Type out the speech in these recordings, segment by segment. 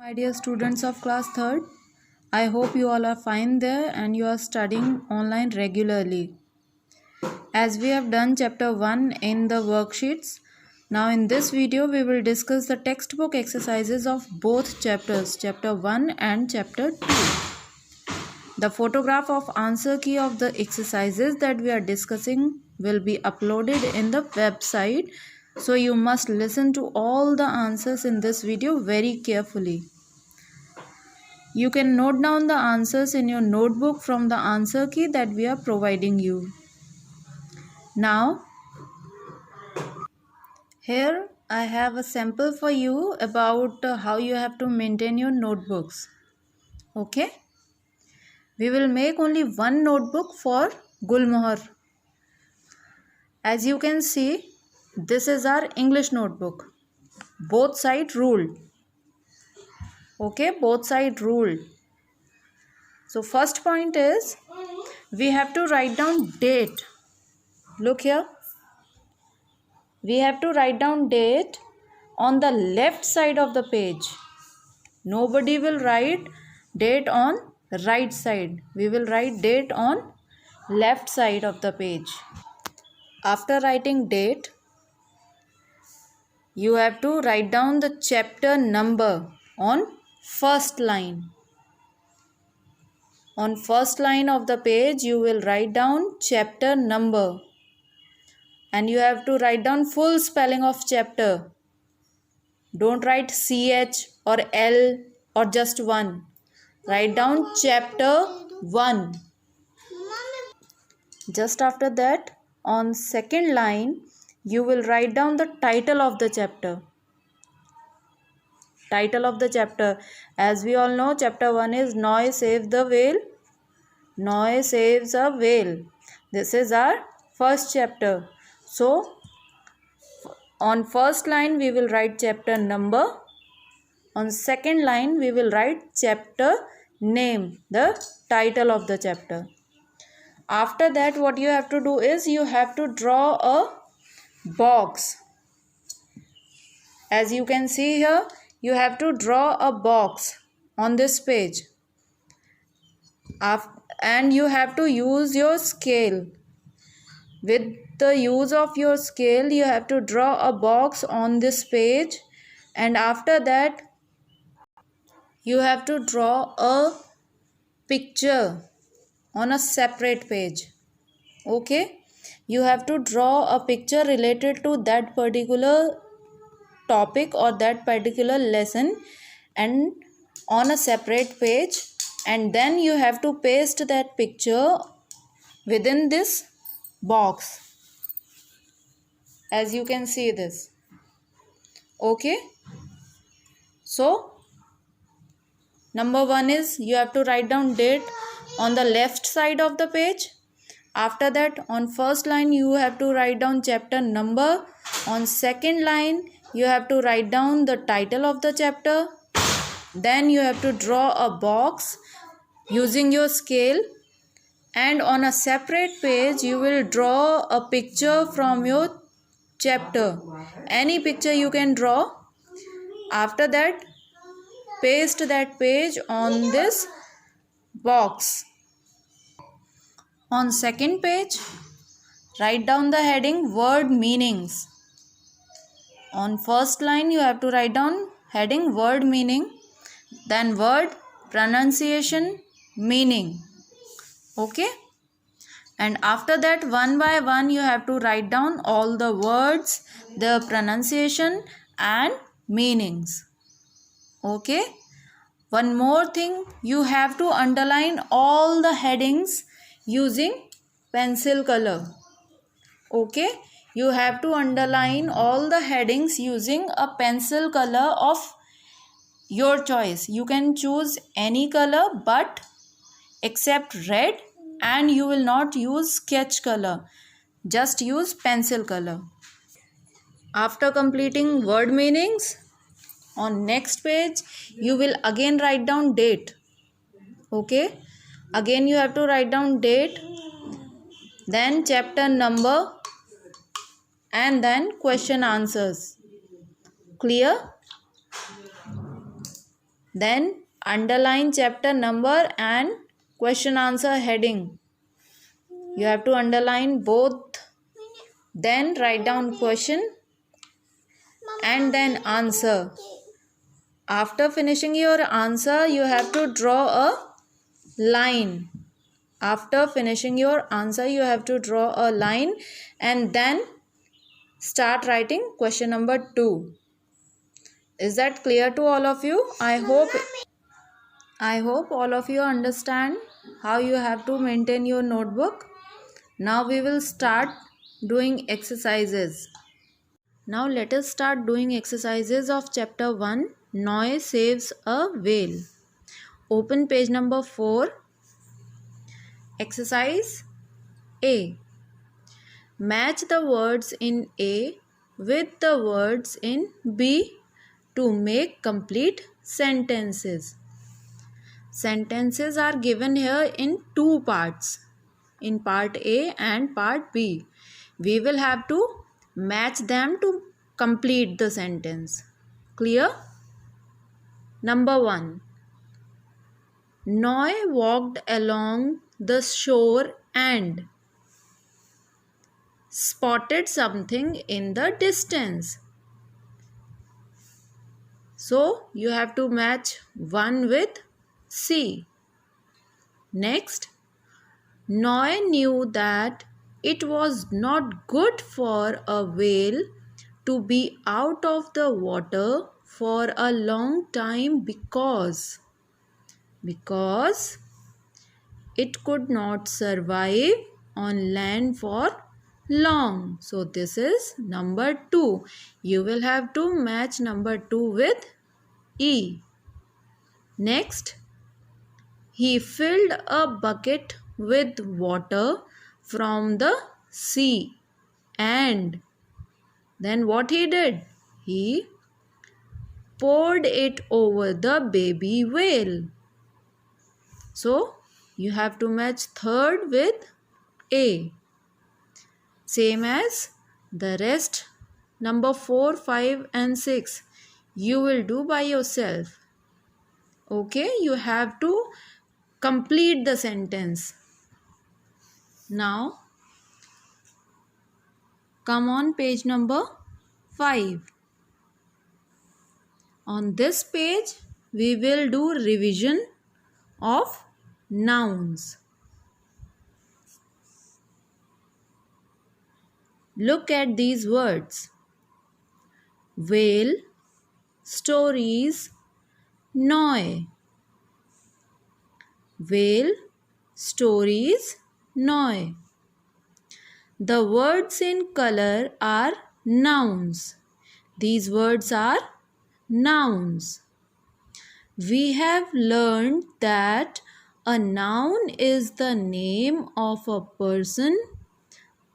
My dear students of class 3rd, I hope you all are fine there and you are studying online regularly. As we have done chapter 1 in the worksheets, now in this video we will discuss the textbook exercises of both chapters, chapter 1 and chapter 2. The photograph of answer key of the exercises that we are discussing will be uploaded in the website. So you must listen to all the answers in this video very carefully. You can note down the answers in your notebook from the answer key that we are providing you. Now, here I have a sample for you about how you have to maintain your notebooks. Okay? We will make only one notebook for Gulmohar. As you can see, this is our English notebook. Both sides ruled. Okay, both sides ruled. So first point is, we have to write down date. Look here. We have to write down date on the left side of the page. Nobody will write date on right side. We will write date on left side of the page. After writing date, you have to write down the chapter number on first line. On first line of the page, you will write down chapter number. And you have to write down full spelling of chapter. Don't write CH or L or just one. Write down chapter 1. Just after that, on second line, you will write down the title of the chapter. Title of the chapter. As we all know, chapter 1 is Noy Save the Whale. Noy saves a whale. This is our first chapter. So, on first line we will write chapter number. On second line we will write chapter name, the title of the chapter. After that, what you have to do is you have to draw a box. As you can see here, you have to draw a box on this page. And you have to use your scale. With the use of your scale, you have to draw a box on this page, and after that you have to draw a picture on a separate page. Okay, you have to draw a picture related to that particular topic or that particular lesson and on a separate page, and then you have to paste that picture within this box. As you can see this. Okay, so number 1 is you have to write down date on the left side of the page. After that, on first line you have to write down chapter number. On second line you have to write down the title of the chapter. Then you have to draw a box using your scale, and on a separate page you will draw a picture from your chapter. Any picture you can draw. After that, paste that page on this box. On second page, write down the heading word meanings. On first line you have to write down heading word meaning, then word pronunciation meaning. Okay, and after that, one by one you have to write down all the words, the pronunciation and meanings. Okay, one more thing, you have to underline all the headings using pencil color. Okay, you have to underline all the headings using a pencil color of your choice. You can choose any color but except red, and you will not use sketch color. Just use pencil color. After completing word meanings, on next page you will again write down date. Okay, again you have to write down date, then chapter number, and then question answers. Clear? Then underline chapter number and question answer heading. You have to underline both. Then write down question and then answer. After finishing your answer, you have to draw a line. After finishing your answer, you have to draw a line and then start writing question number 2. Is that clear to all of you? I hope all of you understand how you have to maintain your notebook. Now we will start doing exercises. Now let us start doing exercises of chapter 1. Noy saves a whale. Open page number 4. Exercise A. Match the words in A with the words in B to make complete sentences. Sentences are given here in 2 parts, in part A and part B. We will have to match them to complete the sentence. Clear? Number 1. Noy walked along the shore and spotted something in the distance. So you have to match 1 with C. Next, Noy knew that it was not good for a whale to be out of the water for a long time because it could not survive on land for long. So this is number 2. You will have to match number 2 with E. Next, he filled a bucket with water from the sea and then what he did? He poured it over the baby whale. So you have to match 3rd with A. Same as the rest, number 4, 5 and 6. You will do by yourself. Okay, you have to complete the sentence. Now, come on page number 5. On this page, we will do revision of nouns. Look at these words: whale, stories, Noy. Whale, stories, Noy. The words in color are nouns. These words are nouns. We have learned that a noun is the name of a person,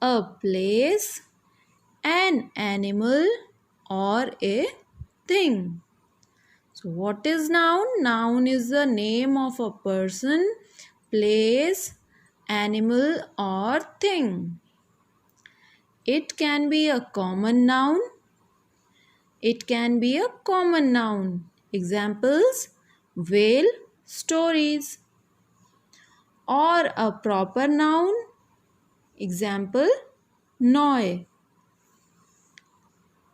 a place, an animal, or a thing. So what is noun? Noun is the name of a person, place, animal, or thing. It can be a common noun. It can be a common noun. Examples: whale, stories. Or a proper noun. Example: Noy.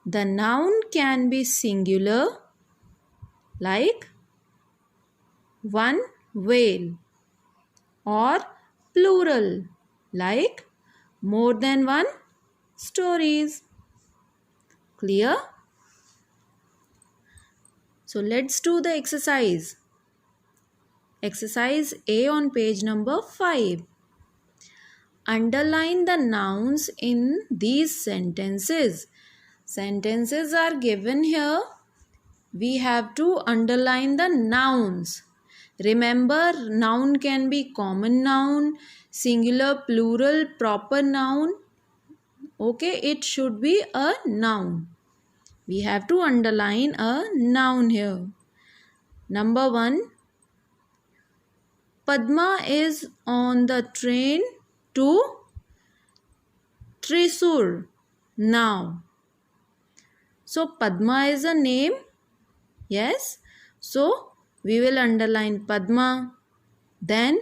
The noun can be singular, like one whale, or plural, like more than one stories. Clear? So let's do the exercise. Exercise A on page number 5. Underline the nouns in these sentences. Sentences are given here. We have to underline the nouns. Remember, noun can be common noun, singular, plural, proper noun. Okay, it should be a noun. We have to underline a noun here. Number 1. Padma is on the train to Thrissur now. So Padma is a name. Yes. So we will underline Padma. Then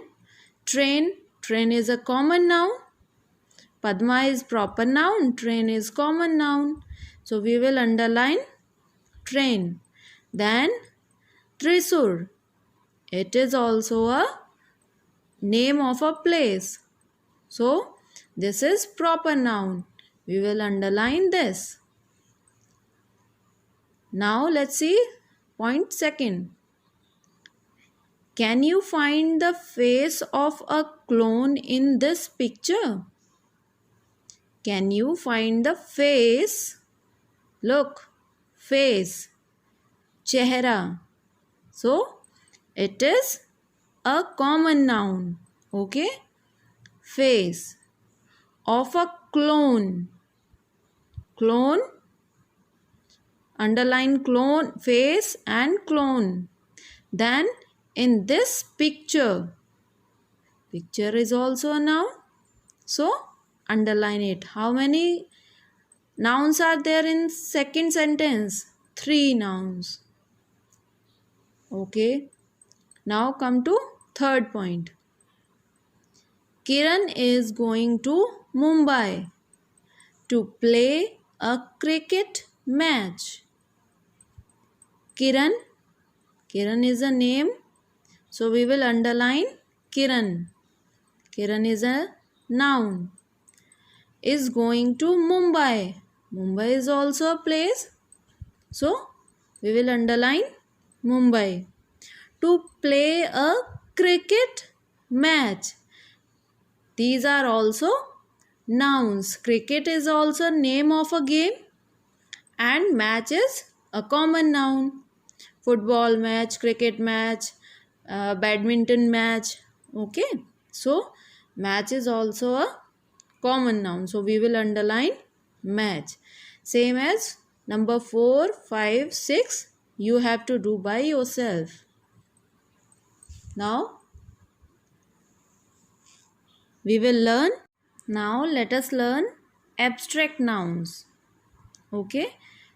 train. Train is a common noun. Padma is proper noun. Train is common noun. So we will underline train. Then Thrissur. It is also a name of a place. So this is proper noun. We will underline this. Now let's see point second. Can you find the face of a clone in this picture? Can you find the face? Look, face, chehra. So it is a common noun. Okay? Face of a clone. Clone, underline clone, face and clone. Then in this picture, picture is also a noun. So underline it. How many nouns are there in second sentence? 3 nouns. Okay. Now come to third point. Kiran is going to Mumbai to play a cricket match. Kiran. Kiran is a name. So we will underline Kiran. Kiran is a noun. Is going to Mumbai. Mumbai is also a place. So we will underline Mumbai. To play a cricket match. These are also nouns. Cricket is also name of a game and match is a common noun. Football match, cricket match, badminton match. Okay. So match is also a common noun. So we will underline match. Same as number 4, 5, 6. You have to do by yourself. Now we will learn. Now let us learn abstract nouns. Okay.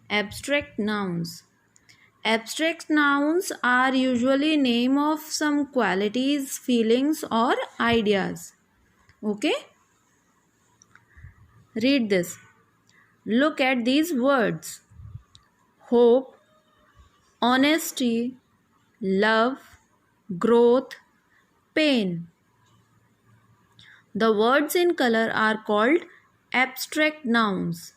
Abstract nouns. Abstract nouns are usually name of some qualities, feelings or ideas. Okay. Read this. Look at these words. Hope, honesty, love, growth, pain. The words in color are called abstract nouns.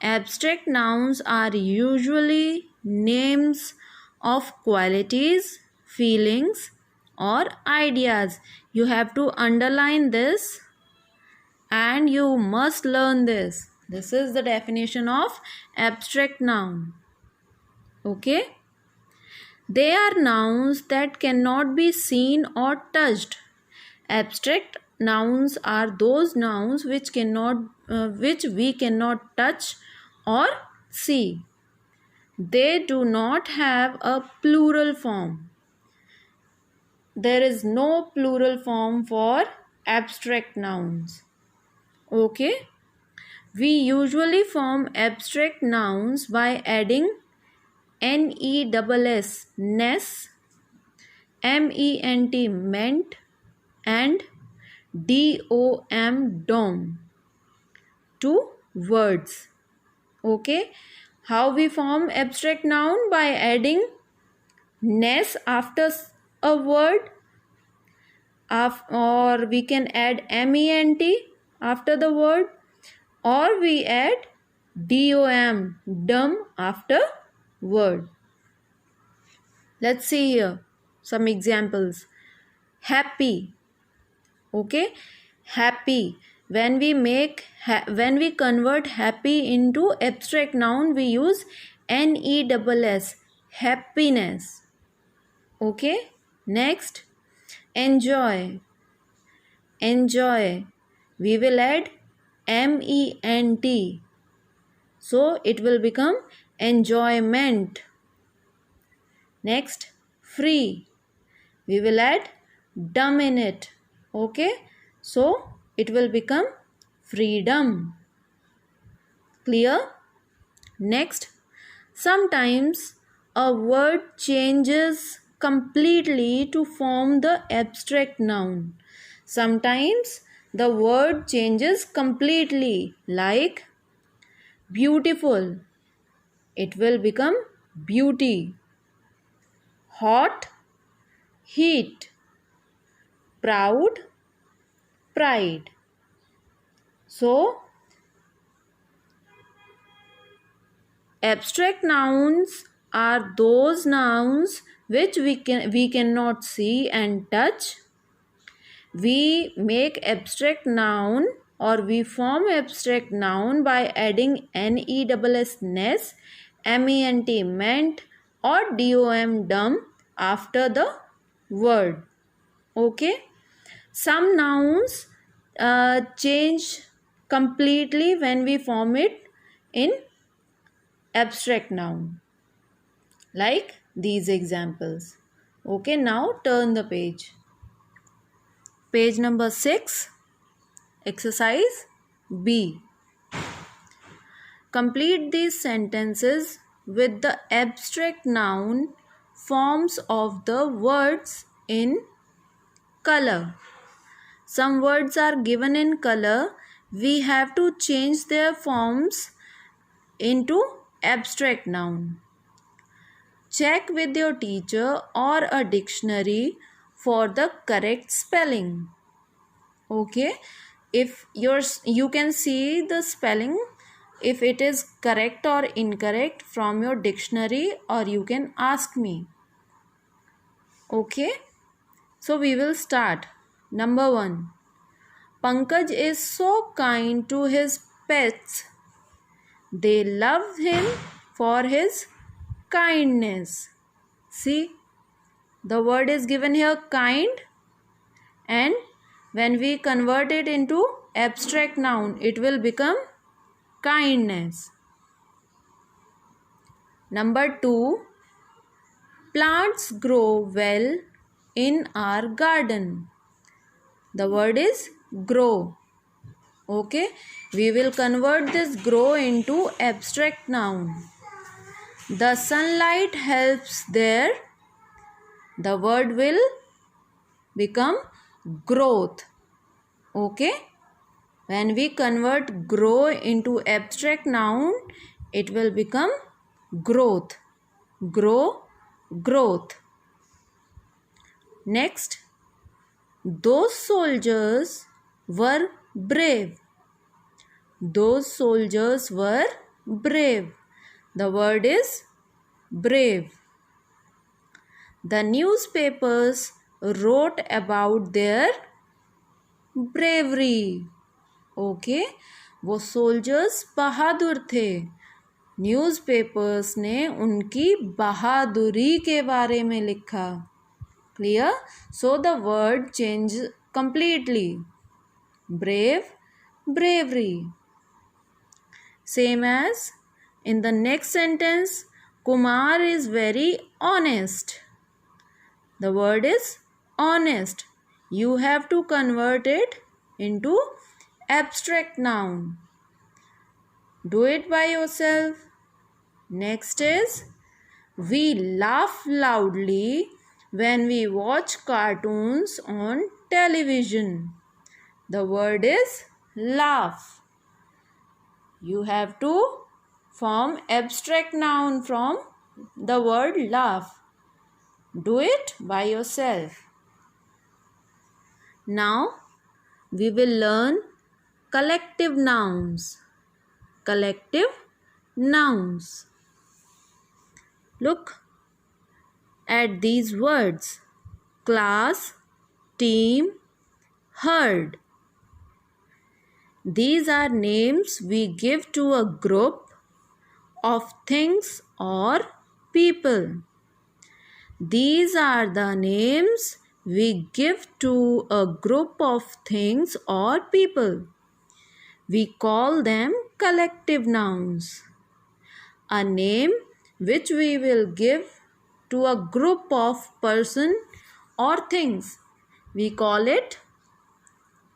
Abstract nouns are usually names of qualities, feelings or ideas. You have to underline this and you must learn this. This is the definition of abstract noun. Okay? They are nouns that cannot be seen or touched. Abstract nouns are those nouns which we cannot touch or see. They do not have a plural form. There is no plural form for abstract nouns. Okay? We usually form abstract nouns by adding NESS, ness, MENT, meant, and DOM, dom to words. Okay? How we form abstract noun? By adding ness after a word, or we can add MENT after the word, or we add DOM, dom after word. Let's see here some examples. Happy. Okay? Happy. When we convert happy into abstract noun, we use NESS, happiness. Okay? Next, enjoy. Enjoy. We will add MENT. So it will become enjoyment. Next, free. We will add dom in it. Okay? So it will become freedom. Clear? Next, sometimes a word changes completely to form the abstract noun. Sometimes the word changes completely, like beautiful, it will become beauty. Hot, heat. Proud, pride. So, abstract nouns are those nouns which we cannot see and touch. We make abstract noun or we form abstract noun by adding ness, ment meant, or dom dumb after the word. Okay. Some nouns change completely when we form it in abstract noun, like these examples. Okay, now turn the page. Page number 6, exercise B. Complete these sentences with the abstract noun forms of the words in color. Some words are given in color. We have to change their forms into abstract noun. Check with your teacher or a dictionary for the correct spelling. Okay, if you can see the spelling if it is correct or incorrect from your dictionary, or you can ask me. Okay, so we will start. Number 1. Pankaj is so kind to his pets. They love him for his kindness. See, the word is given here kind, and when we convert it into abstract noun, it will become kindness. Number 2. Plants grow well in our garden. The word is grow. Okay, we will convert this grow into abstract noun. The sunlight helps there. The word will become growth. Okay, when we convert grow into abstract noun, it will become growth. Grow, growth. Next, those soldiers were brave. Those soldiers were brave. The word is brave. The newspapers wrote about their bravery. Okay, वो soldiers बहादुर थे. Newspapers ने उनकी बहादुरी के बारे में लिखा. Clear? So the word change completely. Brave, bravery. Same as in the next sentence, Kumar is very honest. The word is honest. You have to convert it into abstract noun. Do it by yourself. Next is, we laugh loudly when we watch cartoons on television. The word is laugh. You have to form abstract noun from the word laugh. Do it by yourself. Now we will learn collective nouns. Collective nouns. Look at these words: class, team, herd. These are names we give to a group of things or people. These are the names we give to a group of things or people. We call them collective nouns. A name which we will give to a group of person or things, we call it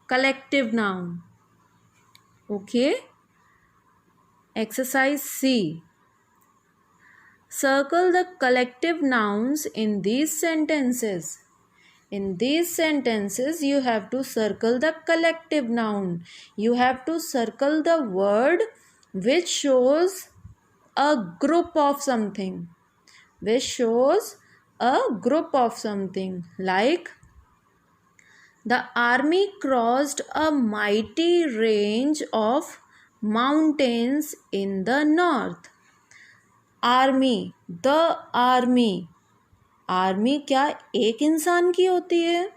collective noun. Okay. Exercise C. Circle the collective nouns in these sentences. In these sentences, you have to circle the collective noun. You have to circle the word which shows a group of something. Which shows a group of something. Like, the army crossed a mighty range of mountains in the north. Army, the army. Army क्या एक इंसान की होती है?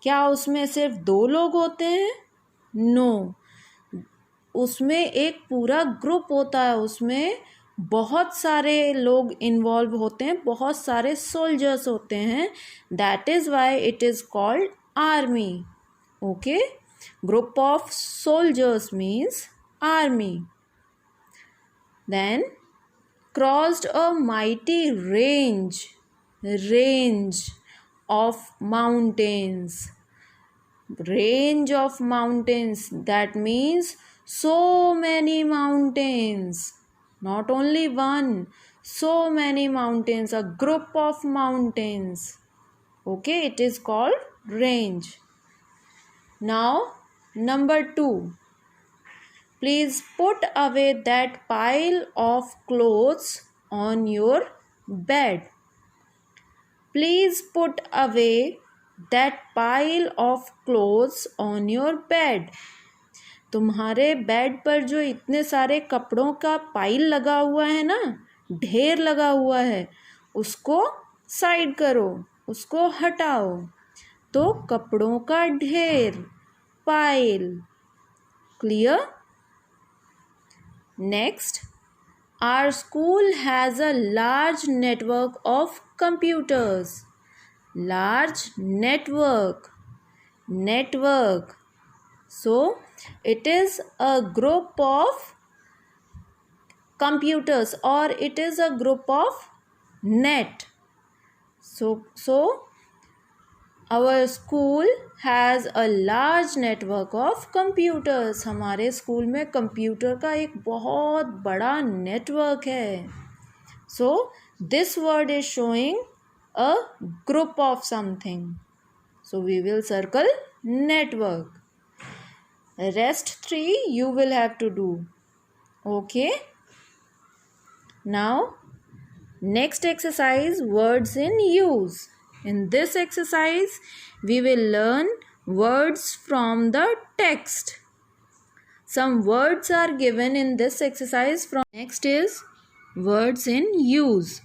क्या उसमें सिर्फ 2 लोग होते हैं? नो, उसमें एक पूरा ग्रुप होता है. उसमें बहुत सारे लोग इन्वॉल्व होते हैं, बहुत सारे सोल्जर्स होते हैं. That is why it is called army. Okay, group of soldiers means army. Then, crossed a mighty range of mountains. Range of mountains, that means so many mountains, not only one, so many mountains, a group of mountains. Okay, it is called range. Now, number 2. Please put away that pile of clothes on your bed. Please put away that pile of clothes on your bed. तुम्हारे bed पर जो इतने सारे कपड़ों का pile लगा हुआ है ना, ढेर लगा हुआ है, उसको साइड करो, उसको हटाओ. तो कपड़ों का ढेर, pile. Clear? Next, our school has a large network of computers. Large network. So, it is a group of computers, or it is a group of net. So our school has a large network of computers. हमारे school में computer का एक बहुत बड़ा network है. So this word is showing a group of something. So we will circle network. Rest 3 you will have to do. Okay. Now, next exercise, words in use. In this exercise, we will learn words from the text. Some words are given in this exercise from. Next is words in use.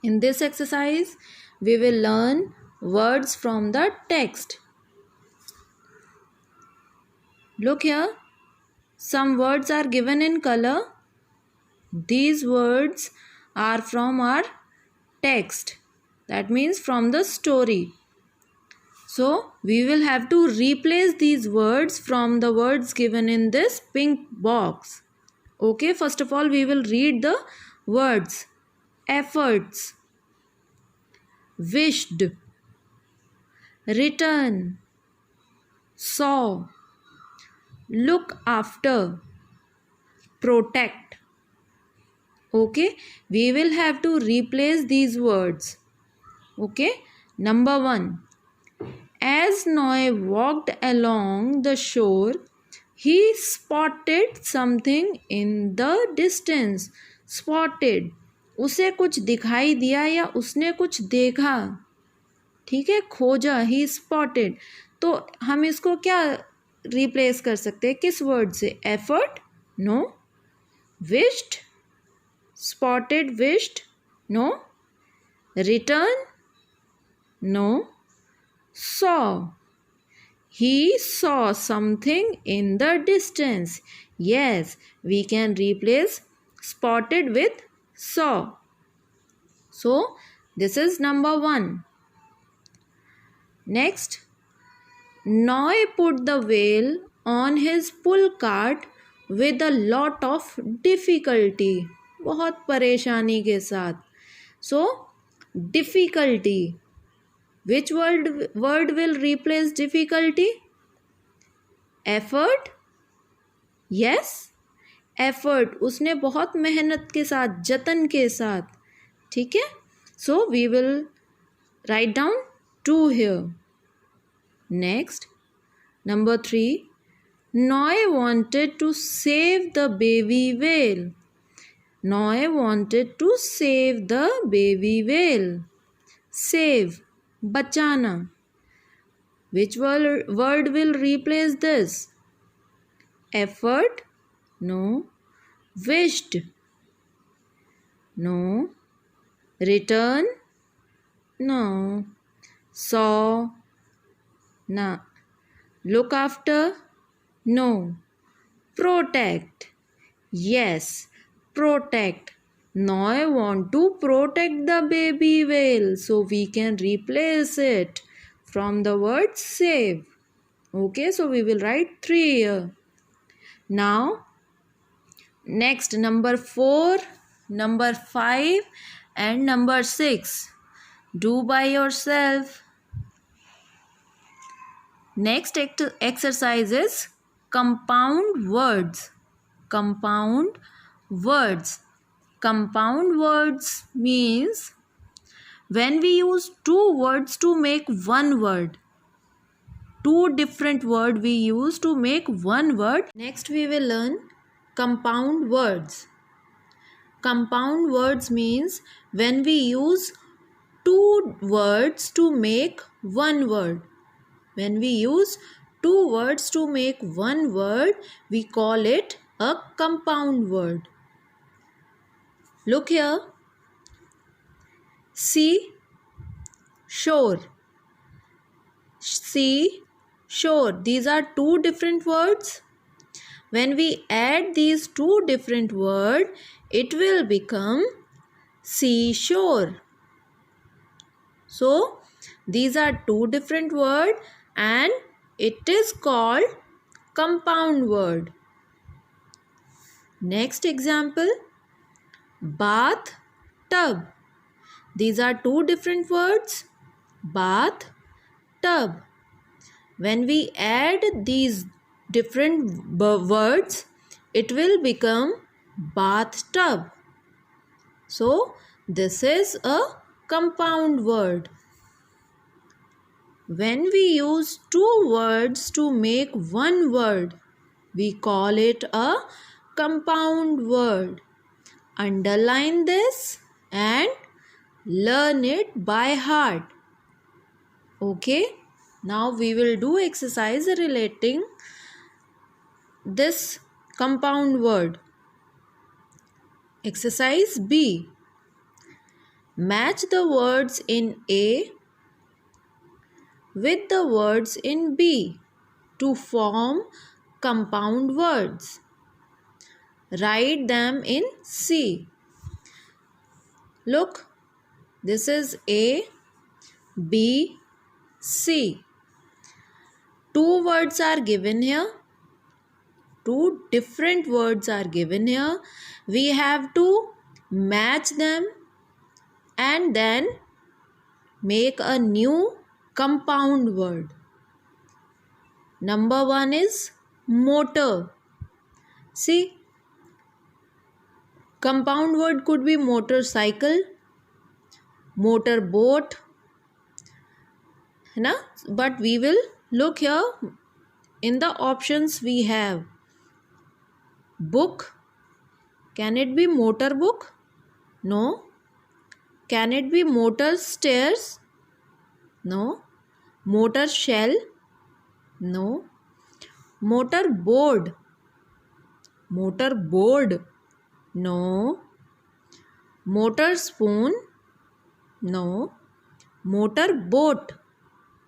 In this exercise, we will learn words from the text. Look here. Some words are given in color. These words are from our text. That means from the story. So, we will have to replace these words from the words given in this pink box. Okay, first of all, we will read the words. Efforts, wished, return, saw, look after, protect. Okay, we will have to replace these words. Okay, number 1. As Noah walked along the shore, he spotted something in the distance. Spotted, उसे कुछ दिखाई दिया या उसने कुछ देखा. ठीक है, खोजा, he spotted. तो हम इसको क्या रिप्लेस कर सकते हैं, किस वर्ड से? Effort? No. Wished? Spotted, wished? No. Return? No. Saw? He saw something in the distance. Yes, we can replace spotted with saw. So, this is number 1. Next, Noah put the wheel on his pull cart with a lot of difficulty. बहुत परेशानी के साथ. So, difficulty. Which word will replace difficulty? Effort? Yes. effort, उसने बहुत मेहनत के साथ, जतन के साथ. ठीक है. So we will write down 2 here. Next, number 3. Noi wanted to save the baby whale. Noi wanted to save the baby whale. Save, bachana. Which word will replace this? Effort? No. Wished? No. Return? No. Saw? No. Look after? No. Protect? Yes. Protect. Noi want to protect the baby whale, so we can replace it from the word save. Okay, so we will write 3 here. Now, next number 4, number 5 and number 6. Do by yourself. Next exercise is compound words. Compound words. Compound words means when we use 2 words to make one word. 2 different words we use to make one word. Next we will learn compound words. Compound words means when we use 2 words to make one word. When we use 2 words to make one word, we call it a compound word. Look here. Sea, shore. Sea, shore. These are 2 different words. When we add these 2 different words, it will become seashore. So, these are 2 different words and it is called compound word. Next example, bath, tub. These are 2 different words, bath, tub. When we add these different words, it will become bathtub. So, this is a compound word. When we use 2 words to make one word, we call it a compound word. Underline this and learn it by heart. Okay, now we will do exercise relating this compound word. Exercise B. Match the words in A with the words in B to form compound words. Write them in C. Look, this is A, B, C. 2 words are given here. 2 different words are given here. We have to match them and then make a new compound word. Number 1 is motor. See, compound word could be motorcycle, motor boat, na? But we will look here in the options we have. Book. Can it be motor book? No. Can it be motor stairs? No. Motor shell? No. Motor board. Motor board? No. Motor spoon? No. Motor boat?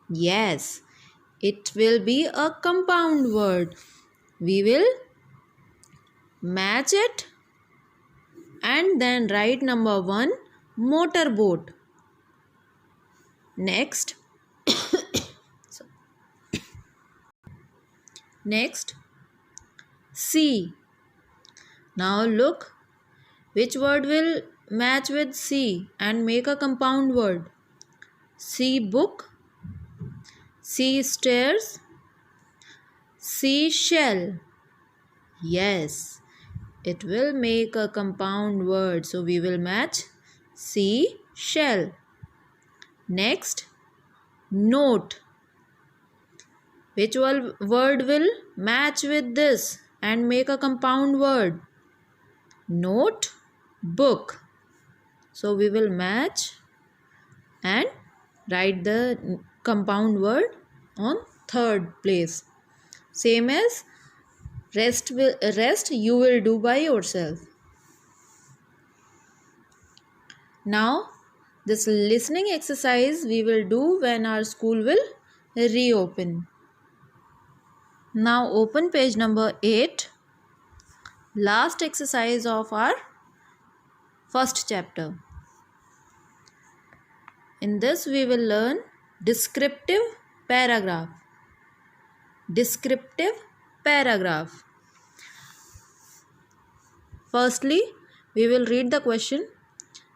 Yes. It will be a compound word. We will match it and then write number 1, motor boat. Next. Next, C. Now look, which word will match with C and make a compound word? C book, C stairs, C shell. Yes, It will make a compound word. So we will match sea shell. Next, note. Which word will match with this and make a compound word? Note book. So we will match and write the compound word on third place. Same as rest you will do by yourself. Now this listening exercise we will do when our school will reopen. Now open page number 8. Last exercise of our first chapter. In this we will learn descriptive paragraph. Descriptive paragraph. Firstly, we will read the question.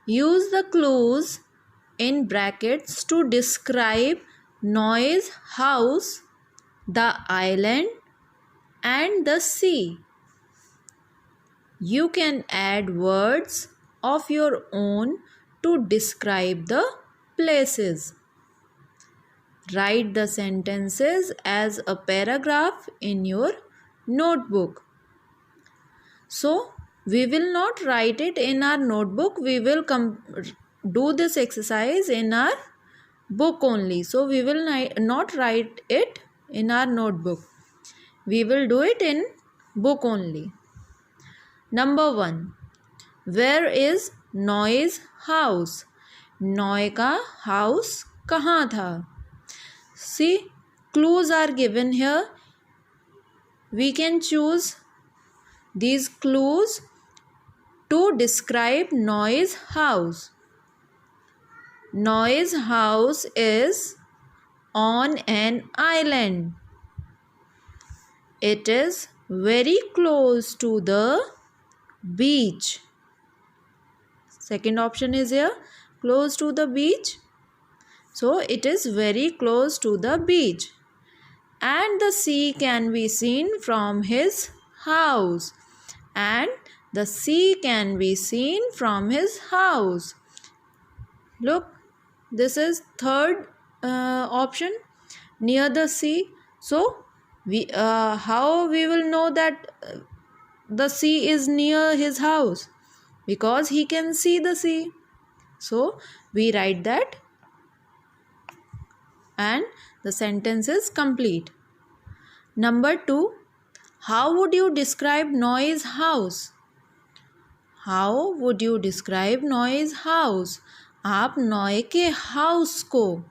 Use the clues in brackets to describe noise, house, the island and the sea. You can add words of your own to describe the places. Write the sentences as a paragraph in your notebook. So, we will not write it in our notebook. We will do this exercise in our book only. So, we will not write it in our notebook. We will do it in book only. Number 1. Where is Noah's house? Noah का house कहाँ था? See, clues are given here. We can choose these clues to describe Noah's house. Noah's house is on an island. It is very close to the beach. Second option is here, close to the beach. So it is very close to the beach. And the sea can be seen from his house. And the sea can be seen from his house. Look, this is third option, near the sea. So how we will know that the sea is near his house? Because he can see the sea. So we write that and the sentence is complete. Number 2. How would you describe Noah's house? How would you describe Noah's house? आप नॉय के house को,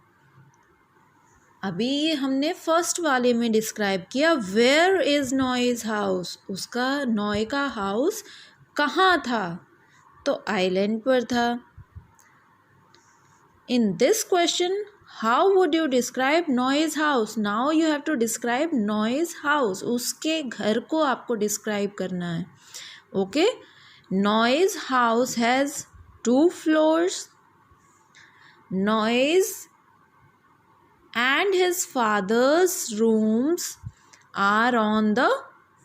अभी ये हमने first वाले में describe किया. Where is noise house, उसका नॉय का हाउस कहाँ था? तो आइलैंड पर था. In this question how would you describe Noah's house? Now you have to describe Noah's house. उसके घर को आपको डिस्क्राइब करना है. Okay. Noah's house has 2 floors. Noah's and his father's rooms are on the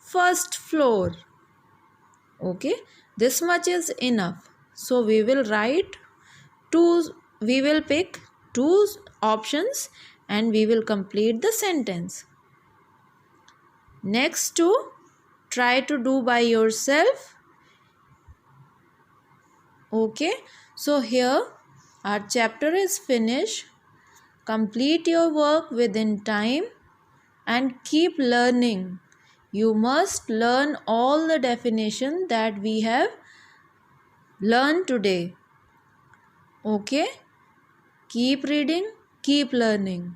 first floor. Okay, this much is enough. So we will pick 2 options and we will complete the sentence. Next, to try to do by yourself. Okay, so here our chapter is finished. Complete your work within time and keep learning. You must learn all the definition that we have learned today. Okay? Keep reading, keep learning.